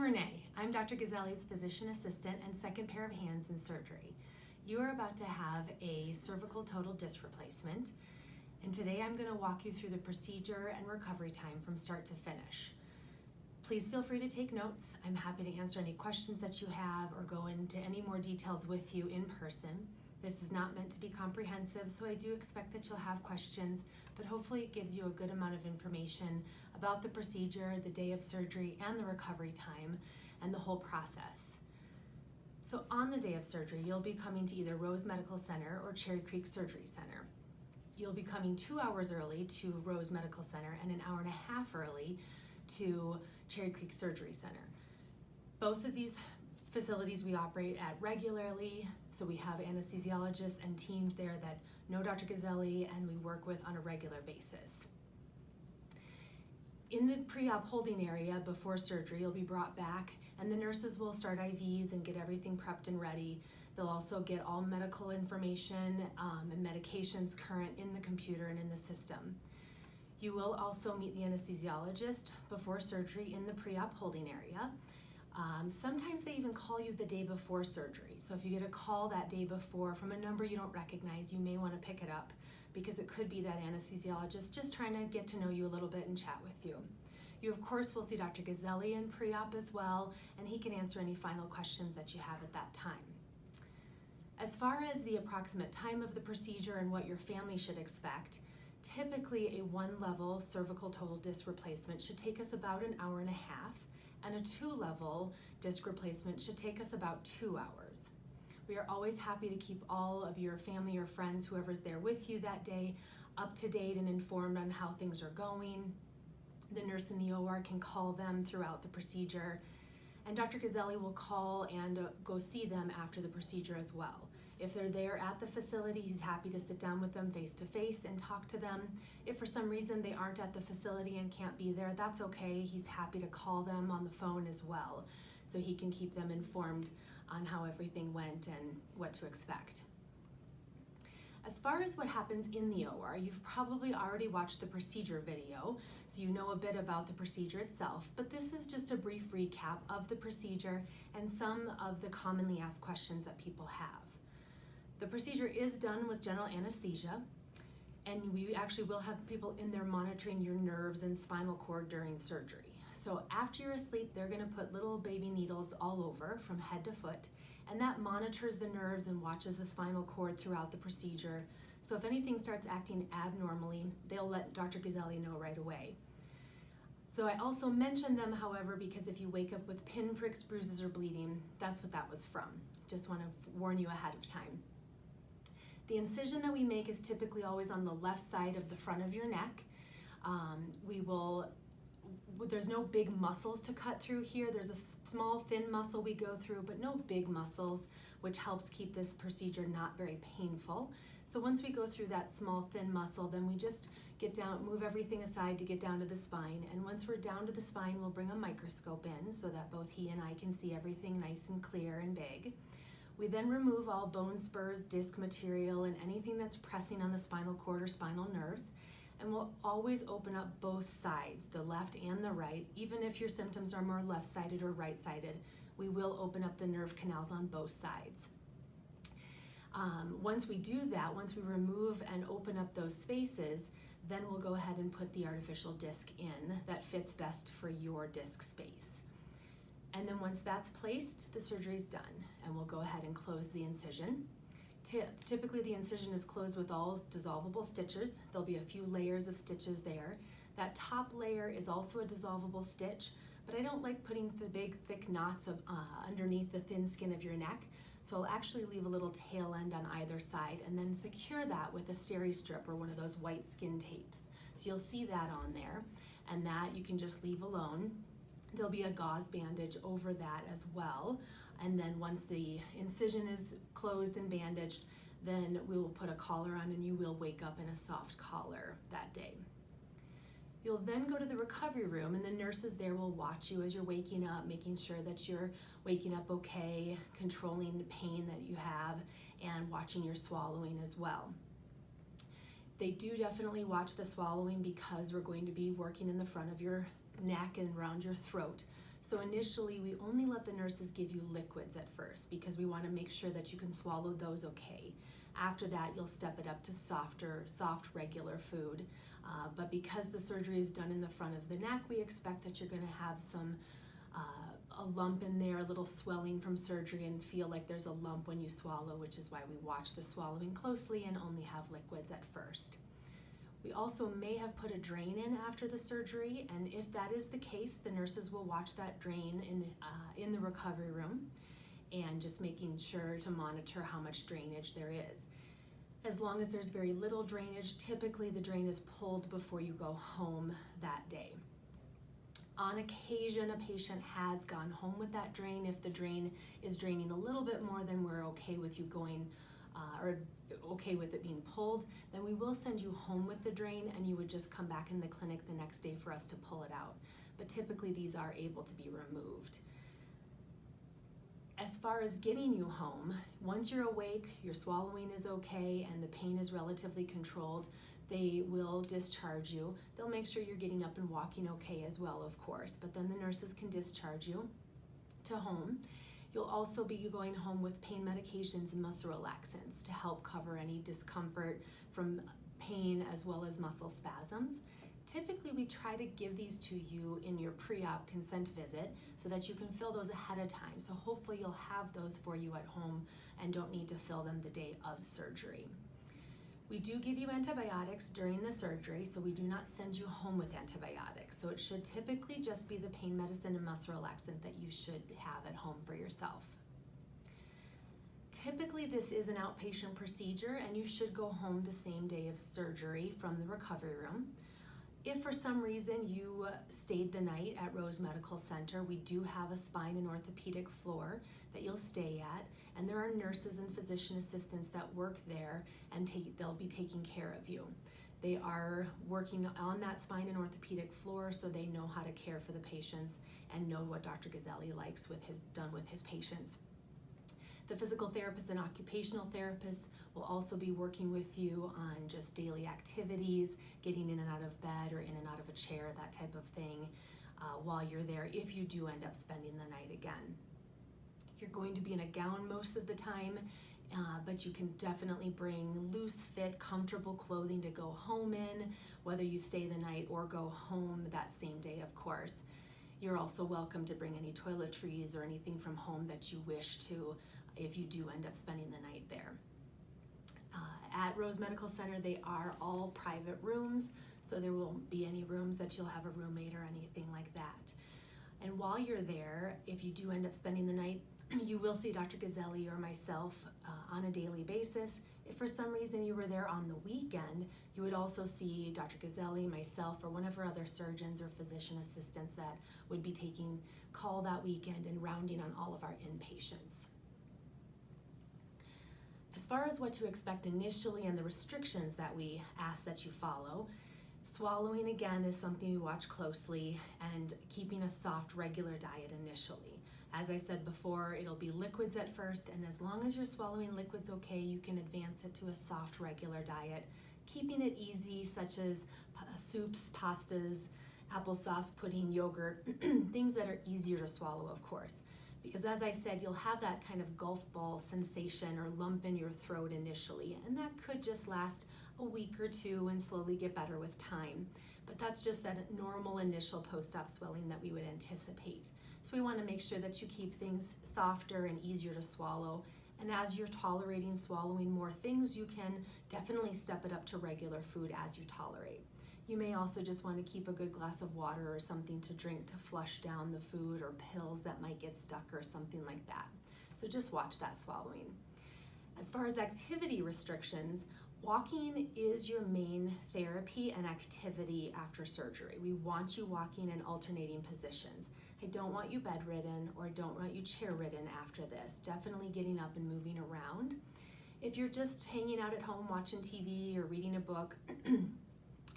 Renee. I'm Dr. Gazzelli's physician assistant and second pair of hands in surgery. You are about to have a cervical total disc replacement, and today I'm going to walk you through the procedure and recovery time from start to finish. Please feel free to take notes. I'm happy to answer any questions that you have or go into any more details with you in person. This is not meant to be comprehensive, so I do expect that you'll have questions, but hopefully it gives you a good amount of information about the procedure, the day of surgery, and the recovery time, and the whole process. So on the day of surgery, you'll be coming to either Rose Medical Center or Cherry Creek Surgery Center. You'll be coming 2 hours early to Rose Medical Center and an hour and a half early to Cherry Creek Surgery Center. Both of these facilities we operate at regularly, so we have anesthesiologists and teams there that know Dr. Gazzelli and we work with on a regular basis. In the pre-op holding area before surgery, you'll be brought back and the nurses will start IVs and get everything prepped and ready. They'll also get all medical information and medications current in the computer and in the system. You will also meet the anesthesiologist before surgery in the pre-op holding area. Sometimes they even call you the day before surgery. So if you get a call that day before from a number you don't recognize, you may want to pick it up because it could be that anesthesiologist just trying to get to know you a little bit and chat with you. You of course will see Dr. Gazzelli in pre-op as well, and he can answer any final questions that you have at that time. As far as the approximate time of the procedure and what your family should expect, typically a one-level cervical total disc replacement should take us about an hour and a half, and a two-level disc replacement should take us about 2 hours. We are always happy to keep all of your family or friends, whoever's there with you that day, up to date and informed on how things are going. The nurse in the OR can call them throughout the procedure, and Dr. Gazzelli will call and go see them after the procedure as well. If they're there at the facility, he's happy to sit down with them face to face and talk to them. If for some reason they aren't at the facility and can't be there, that's okay. He's happy to call them on the phone as well, so he can keep them informed on how everything went and what to expect. As far as what happens in the OR, you've probably already watched the procedure video, so you know a bit about the procedure itself, but this is just a brief recap of the procedure and some of the commonly asked questions that people have. The procedure is done with general anesthesia, and we actually will have people in there monitoring your nerves and spinal cord during surgery. So after you're asleep, they're gonna put little baby needles all over from head to foot, and that monitors the nerves and watches the spinal cord throughout the procedure. So if anything starts acting abnormally, they'll let Dr. Gazzelli know right away. So I also mentioned them, however, because if you wake up with pinpricks, bruises, or bleeding, that's what that was from. Just want to warn you ahead of time. The incision that we make is typically always on the left side of the front of your neck. There's no big muscles to cut through here. There's a small thin muscle we go through, but no big muscles, which helps keep this procedure not very painful. So once we go through that small thin muscle, then we just get down, move everything aside to get down to the spine. And once we're down to the spine, we'll bring a microscope in so that both he and I can see everything nice and clear and big. We then remove all bone spurs, disc material, and anything that's pressing on the spinal cord or spinal nerves. And we'll always open up both sides, the left and the right. Even if your symptoms are more left-sided or right-sided, we will open up the nerve canals on both sides. Once we do that, once we remove and open up those spaces, then we'll go ahead and put the artificial disc in that fits best for your disc space. And then once that's placed, the surgery's done, and we'll go ahead and close the incision. Typically the incision is closed with all dissolvable stitches. There'll be a few layers of stitches there. That top layer is also a dissolvable stitch, but I don't like putting the big thick knots underneath the thin skin of your neck, so I'll actually leave a little tail end on either side and then secure that with a steri strip or one of those white skin tapes. So you'll see that on there, and that you can just leave alone. There'll be a gauze bandage over that as well. And then once the incision is closed and bandaged, then we will put a collar on and you will wake up in a soft collar that day. You'll then go to the recovery room and the nurses there will watch you as you're waking up, making sure that you're waking up okay, controlling the pain that you have, and watching your swallowing as well. They do definitely watch the swallowing because we're going to be working in the front of your neck and around your throat. So initially, we only let the nurses give you liquids at first because we want to make sure that you can swallow those okay. After that, you'll step it up to soft, regular food. But because the surgery is done in the front of the neck, we expect that you're going to have a lump in there, a little swelling from surgery, and feel like there's a lump when you swallow, which is why we watch the swallowing closely and only have liquids at first. We also may have put a drain in after the surgery, and if that is the case, the nurses will watch that drain in the recovery room and just making sure to monitor how much drainage there is. As long as there's very little drainage, typically the drain is pulled before you go home that day. On occasion, a patient has gone home with that drain. If the drain is draining a little bit more than we're okay with you going, or okay with it being pulled, then we will send you home with the drain and you would just come back in the clinic the next day for us to pull it out. But typically these are able to be removed. As far as getting you home, once you're awake, your swallowing is okay, and the pain is relatively controlled, they will discharge you. They'll make sure you're getting up and walking okay as well, of course, but then the nurses can discharge you to home. You'll also be going home with pain medications and muscle relaxants to help cover any discomfort from pain as well as muscle spasms. Typically, we try to give these to you in your pre-op consent visit so that you can fill those ahead of time. So hopefully you'll have those for you at home and don't need to fill them the day of surgery. We do give you antibiotics during the surgery, so we do not send you home with antibiotics. So it should typically just be the pain medicine and muscle relaxant that you should have at home for yourself. Typically, this is an outpatient procedure and you should go home the same day of surgery from the recovery room. If for some reason you stayed the night at Rose Medical Center, we do have a spine and orthopedic floor that you'll stay at, and there are nurses and physician assistants that work there, and they'll be taking care of you. They are working on that spine and orthopedic floor, so they know how to care for the patients and know what Dr. Gazzelli likes done with his patients. The physical therapist and occupational therapist will also be working with you on just daily activities, getting in and out of bed or in and out of a chair, that type of thing, while you're there if you do end up spending the night again. You're going to be in a gown most of the time, but you can definitely bring loose fit, comfortable clothing to go home in, whether you stay the night or go home that same day, of course. You're also welcome to bring any toiletries or anything from home that you wish to if you do end up spending the night there. At Rose Medical Center, they are all private rooms, so there won't be any rooms that you'll have a roommate or anything like that. And while you're there, if you do end up spending the night, you will see Dr. Gazzelli or myself on a daily basis. If for some reason you were there on the weekend, you would also see Dr. Gazzelli, myself, or one of our other surgeons or physician assistants that would be taking call that weekend and rounding on all of our inpatients. As far as what to expect initially and the restrictions that we ask that you follow, swallowing again is something we watch closely, and keeping a soft, regular diet initially. As I said before, it'll be liquids at first, and as long as you're swallowing liquids okay, you can advance it to a soft, regular diet, keeping it easy, such as soups, pastas, applesauce, pudding, yogurt, things that are easier to swallow, of course. Because as I said, you'll have that kind of golf ball sensation or lump in your throat initially, and that could just last a week or two and slowly get better with time. But that's just that normal initial post-op swelling that we would anticipate. So we want to make sure that you keep things softer and easier to swallow. And as you're tolerating swallowing more things, you can definitely step it up to regular food as you tolerate. You may also just want to keep a good glass of water or something to drink to flush down the food, or pills that might get stuck or something like that. So just watch that swallowing. As far as activity restrictions, walking is your main therapy and activity after surgery. We want you walking in alternating positions. I don't want you bedridden or don't want you chair-ridden after this. Definitely getting up and moving around. If you're just hanging out at home watching TV or reading a book,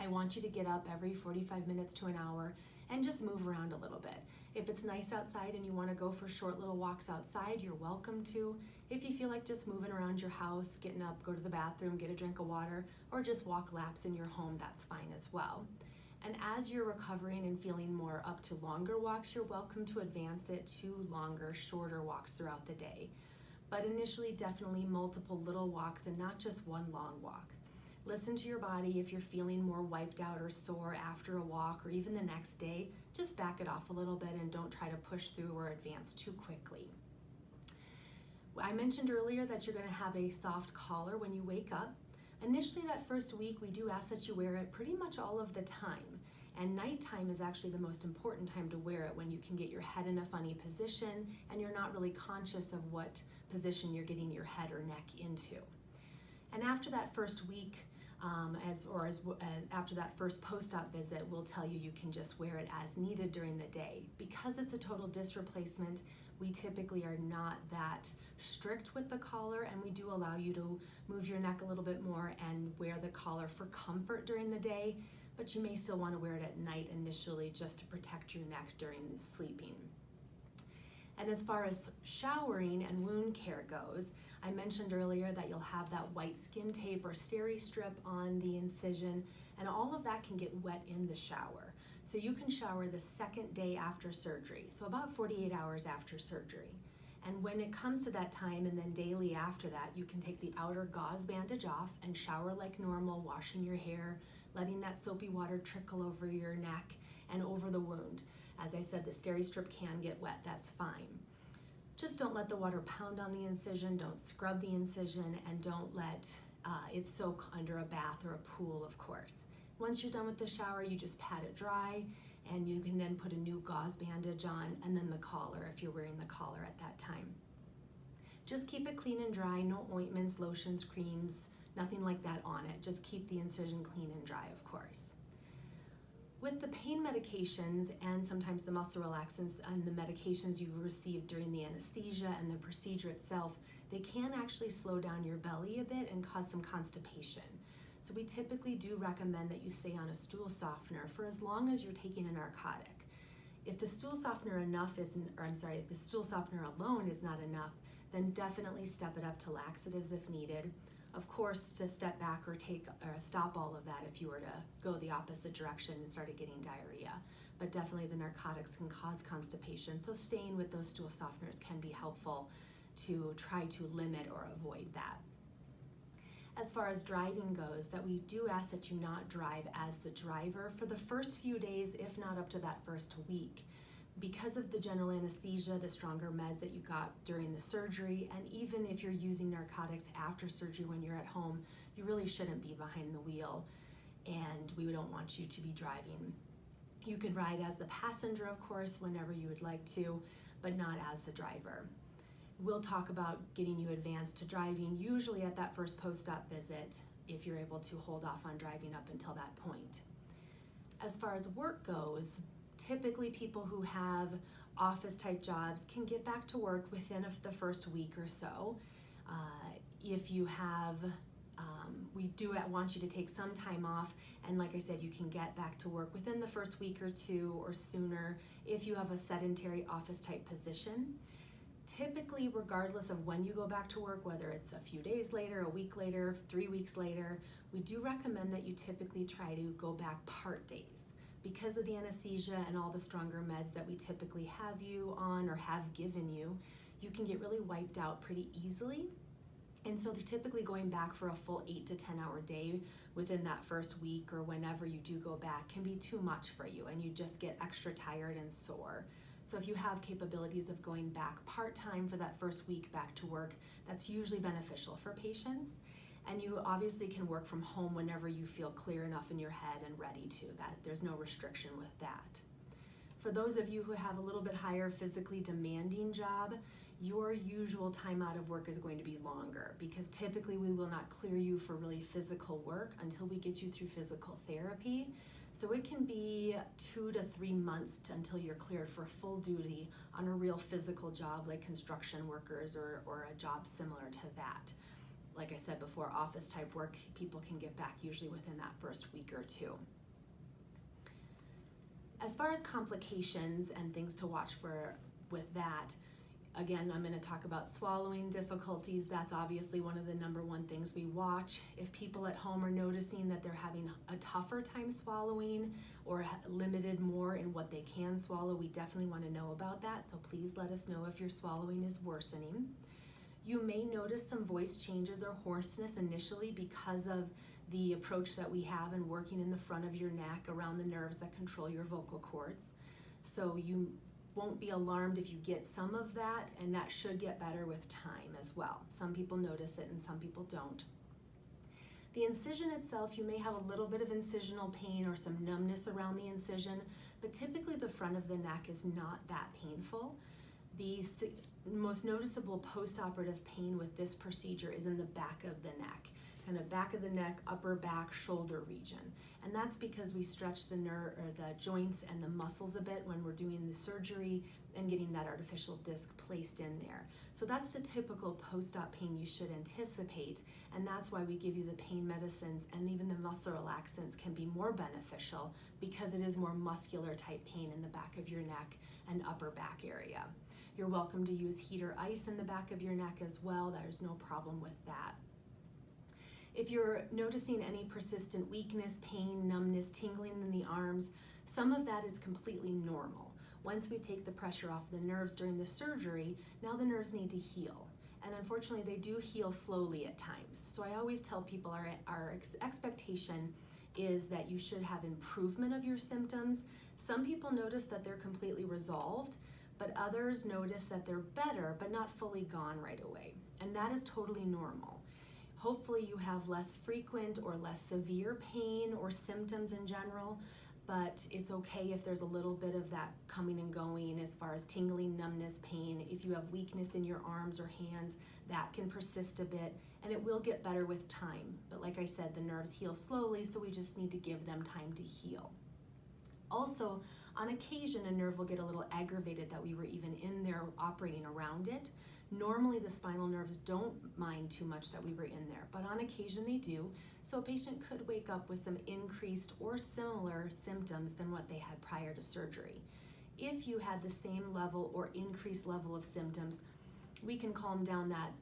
I want you to get up every 45 minutes to an hour and just move around a little bit. If it's nice outside and you want to go for short little walks outside, you're welcome to. If you feel like just moving around your house, getting up, go to the bathroom, get a drink of water, or just walk laps in your home, that's fine as well. And as you're recovering and feeling more up to longer walks, you're welcome to advance it to longer, shorter walks throughout the day. But initially, definitely multiple little walks and not just one long walk. Listen to your body. If you're feeling more wiped out or sore after a walk or even the next day, just back it off a little bit and don't try to push through or advance too quickly. I mentioned earlier that you're going to have a soft collar when you wake up. Initially, that first week, we do ask that you wear it pretty much all of the time. And nighttime is actually the most important time to wear it, when you can get your head in a funny position and you're not really conscious of what position you're getting your head or neck into. And after that first week, after that first post-op visit, we'll tell you you can just wear it as needed during the day. Because it's a total disc replacement, we typically are not that strict with the collar, and we do allow you to move your neck a little bit more and wear the collar for comfort during the day, but you may still want to wear it at night initially just to protect your neck during sleeping. And as far as showering and wound care goes, I mentioned earlier that you'll have that white skin tape or steri strip on the incision, and all of that can get wet in the shower. So you can shower the second day after surgery, so about 48 hours after surgery. And when it comes to that time and then daily after that, you can take the outer gauze bandage off and shower like normal, washing your hair, letting that soapy water trickle over your neck and over the wound. As I said, the steri strip can get wet, that's fine. Just don't let the water pound on the incision, don't scrub the incision, and don't let it soak under a bath or a pool, of course. Once you're done with the shower, you just pat it dry, and you can then put a new gauze bandage on, and then the collar if you're wearing the collar at that time. Just keep it clean and dry, no ointments, lotions, creams, nothing like that on it. Just keep the incision clean and dry, of course. With the pain medications and sometimes the muscle relaxants and the medications you received during the anesthesia and the procedure itself, they can actually slow down your belly a bit and cause some constipation. So we typically do recommend that you stay on a stool softener for as long as you're taking a narcotic. If the stool softener if the stool softener alone is not enough, then definitely step it up to laxatives if needed. Of course, to step back or stop all of that if you were to go the opposite direction and started getting diarrhea. But definitely the narcotics can cause constipation, so staying with those stool softeners can be helpful to try to limit or avoid that. As far as driving goes, that we do ask that you not drive as the driver for the first few days, if not up to that first week. Because of the general anesthesia, the stronger meds that you got during the surgery, and even if you're using narcotics after surgery when you're at home, you really shouldn't be behind the wheel, and we don't want you to be driving. You could ride as the passenger, of course, whenever you would like to, but not as the driver. We'll talk about getting you advanced to driving, usually at that first post-op visit, if you're able to hold off on driving up until that point. As far as work goes, typically people who have office-type jobs can get back to work within the first week or so. If you have, we do want you to take some time off, and like I said, you can get back to work within the first week or two or sooner if you have a sedentary office-type position. Typically, regardless of when you go back to work, whether it's a few days later, a week later, 3 weeks later, we do recommend that you typically try to go back part days. Because of the anesthesia and all the stronger meds that we typically have you on or have given you, you can get really wiped out pretty easily. And so they're typically going back for a full 8 to 10 hour day within that first week, or whenever you do go back, can be too much for you and you just get extra tired and sore. So if you have capabilities of going back part-time for that first week back to work, that's usually beneficial for patients. And you obviously can work from home whenever you feel clear enough in your head and ready to. That there's no restriction with that. For those of you who have a little bit higher physically demanding job, your usual time out of work is going to be longer, because typically we will not clear you for really physical work until we get you through physical therapy. So it can be 2 to 3 months until you're cleared for full duty on a real physical job like construction workers or a job similar to that. Like I said before, office type work, people can get back usually within that first week or two. As far as complications and things to watch for with that, Again, I'm going to talk about swallowing difficulties. That's obviously one of the number one things we watch. If people at home are noticing that they're having a tougher time swallowing or limited more in what they can swallow, we definitely want to know about that. So please let us know if your swallowing is worsening. You may notice some voice changes or hoarseness initially because of the approach that we have in working in the front of your neck around the nerves that control your vocal cords. So you won't be alarmed if you get some of that, and that should get better with time as well. Some people notice it and some people don't. The incision itself, you may have a little bit of incisional pain or some numbness around the incision, but typically the front of the neck is not that painful. The most noticeable post-operative pain with this procedure is in the back of the neck, kind of back of the neck, upper back, shoulder region. And that's because we stretch the nerve or the joints and the muscles a bit when we're doing the surgery and getting that artificial disc placed in there. So that's the typical post-op pain you should anticipate, and that's why we give you the pain medicines, and even the muscle relaxants can be more beneficial because it is more muscular type pain in the back of your neck and upper back area. You're welcome to use heat or ice in the back of your neck as well. There's no problem with that. If you're noticing any persistent weakness, pain, numbness, tingling in the arms, some of that is completely normal. Once we take the pressure off the nerves during the surgery, now the nerves need to heal. And unfortunately, they do heal slowly at times. So I always tell people our expectation is that you should have improvement of your symptoms. Some people notice that they're completely resolved, but others notice that they're better, but not fully gone right away. And that is totally normal. Hopefully you have less frequent or less severe pain or symptoms in general, but it's okay if there's a little bit of that coming and going as far as tingling, numbness, pain. If you have weakness in your arms or hands, that can persist a bit, and it will get better with time. But like I said, the nerves heal slowly, so we just need to give them time to heal. Also, on occasion, a nerve will get a little aggravated that we were even in there operating around it. Normally, the spinal nerves don't mind too much that we were in there, but on occasion they do. So a patient could wake up with some increased or similar symptoms than what they had prior to surgery. If you had the same level or increased level of symptoms, we can calm down that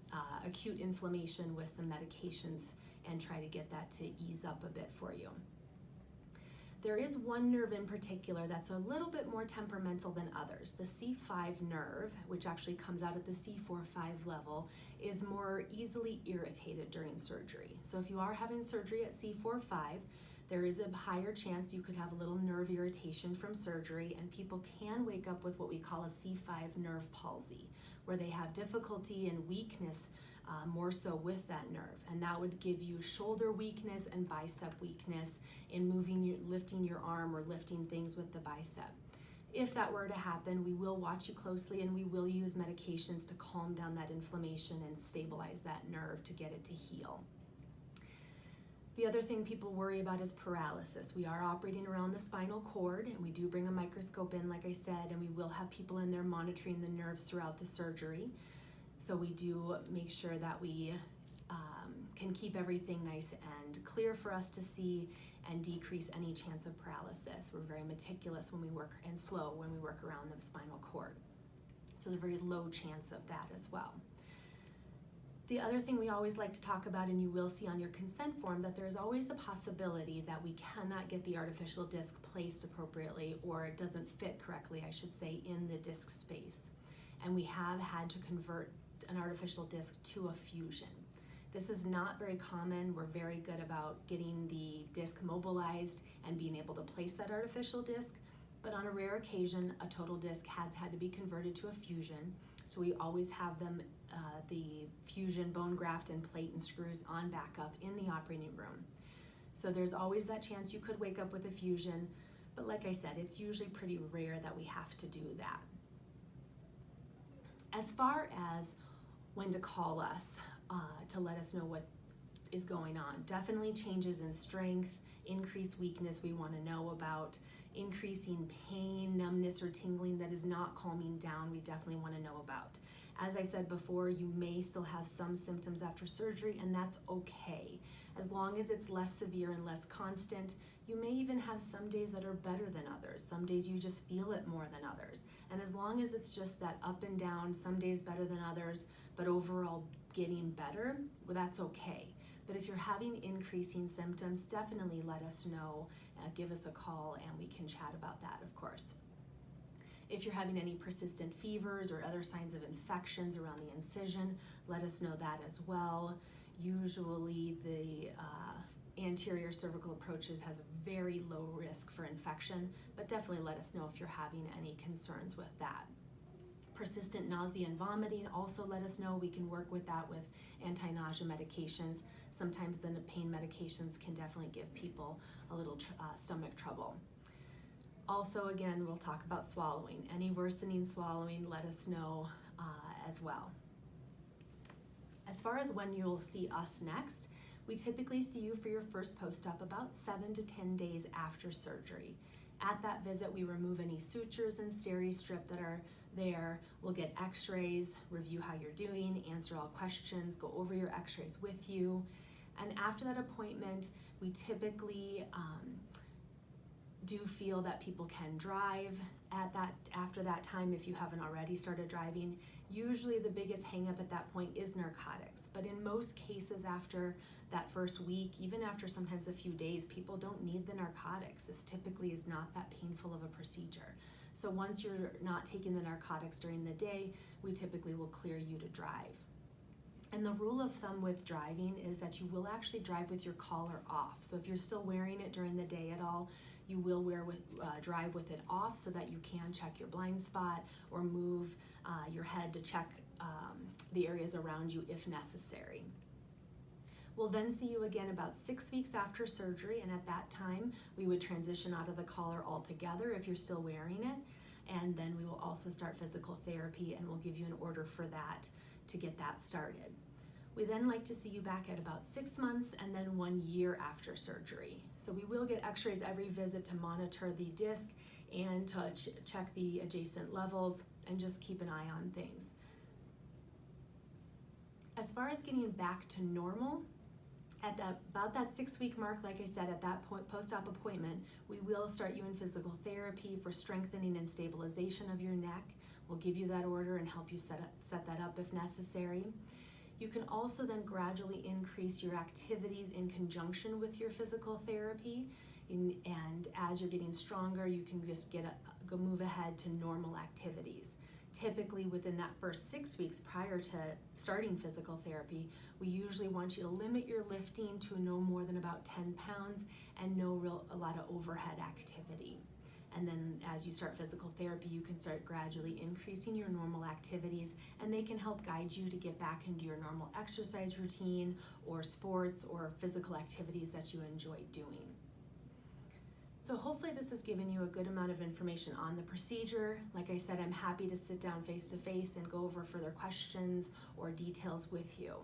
acute inflammation with some medications and try to get that to ease up a bit for you. There is one nerve in particular that's a little bit more temperamental than others. The C5 nerve, which actually comes out at the C4-5 level, is more easily irritated during surgery. So if you are having surgery at C4-5, there is a higher chance you could have a little nerve irritation from surgery, and people can wake up with what we call a C5 nerve palsy, where they have difficulty and weakness more so with that nerve, and that would give you shoulder weakness and bicep weakness in lifting your arm or lifting things with the bicep. If that were to happen, we will watch you closely and we will use medications to calm down that inflammation and stabilize that nerve to get it to heal. The other thing people worry about is paralysis. We are operating around the spinal cord, and we do bring a microscope in, like I said, and we will have people in there monitoring the nerves throughout the surgery. So we do make sure that we can keep everything nice and clear for us to see and decrease any chance of paralysis. We're very meticulous when we work and slow when we work around the spinal cord. So there's a very low chance of that as well. The other thing we always like to talk about, and you will see on your consent form, that there's always the possibility that we cannot get the artificial disc placed appropriately, or it doesn't fit correctly, I should say, in the disc space. And we have had to convert an artificial disc to a fusion. This is not very common. We're very good about getting the disc mobilized and being able to place that artificial disc, but on a rare occasion, a total disc has had to be converted to a fusion. So we always have them, the fusion bone graft and plate and screws on backup in the operating room. So there's always that chance you could wake up with a fusion, but like I said, it's usually pretty rare that we have to do that. As far as when to call us to let us know what is going on, definitely changes in strength, increased weakness we want to know about, increasing pain, numbness, or tingling that is not calming down, we definitely want to know about. As I said before, you may still have some symptoms after surgery, and that's okay. As long as it's less severe and less constant, you may even have some days that are better than others. Some days you just feel it more than others. And as long as it's just that up and down, some days better than others, but overall getting better, well, that's okay. But if you're having increasing symptoms, definitely let us know, give us a call, and we can chat about that, of course. If you're having any persistent fevers or other signs of infections around the incision, let us know that as well. Usually the anterior cervical approaches has a very low risk for infection, but definitely let us know if you're having any concerns with that. Persistent nausea and vomiting, also let us know. We can work with that with anti-nausea medications. Sometimes the pain medications can definitely give people a little stomach trouble. Also, again, we'll talk about swallowing. Any worsening swallowing, let us know as well. As far as when you'll see us next, we typically see you for your first post-op about 7 to 10 days after surgery. At that visit, we remove any sutures and steri-strip that are there. We'll get x-rays, review how you're doing, answer all questions, go over your x-rays with you. And after that appointment, we typically do feel that people can drive after that time if you haven't already started driving. Usually the biggest hang-up at that point is narcotics, but in most cases after that first week, even after sometimes a few days, people don't need the narcotics. This typically is not that painful of a procedure. So once you're not taking the narcotics during the day, we typically will clear you to drive. And the rule of thumb with driving is that you will actually drive with your collar off. So if you're still wearing it during the day at all, you will drive with it off so that you can check your blind spot or move your head to check the areas around you if necessary. We'll then see you again about 6 weeks after surgery, and at that time we would transition out of the collar altogether if you're still wearing it, and then we will also start physical therapy, and we'll give you an order for that to get that started. We then like to see you back at about 6 months and then 1 year after surgery. So we will get x-rays every visit to monitor the disc and to check the adjacent levels and just keep an eye on things. As far as getting back to normal, at about that 6-week mark, like I said, at that point, post-op appointment, we will start you in physical therapy for strengthening and stabilization of your neck. We'll give you that order and help you set that up if necessary. You can also then gradually increase your activities in conjunction with your physical therapy. And as you're getting stronger, you can just move ahead to normal activities. Typically within that first 6 weeks prior to starting physical therapy, we usually want you to limit your lifting to no more than about 10 pounds and a lot of overhead activity. And then as you start physical therapy, you can start gradually increasing your normal activities, and they can help guide you to get back into your normal exercise routine or sports or physical activities that you enjoy doing. So hopefully this has given you a good amount of information on the procedure. Like I said, I'm happy to sit down face to face and go over further questions or details with you.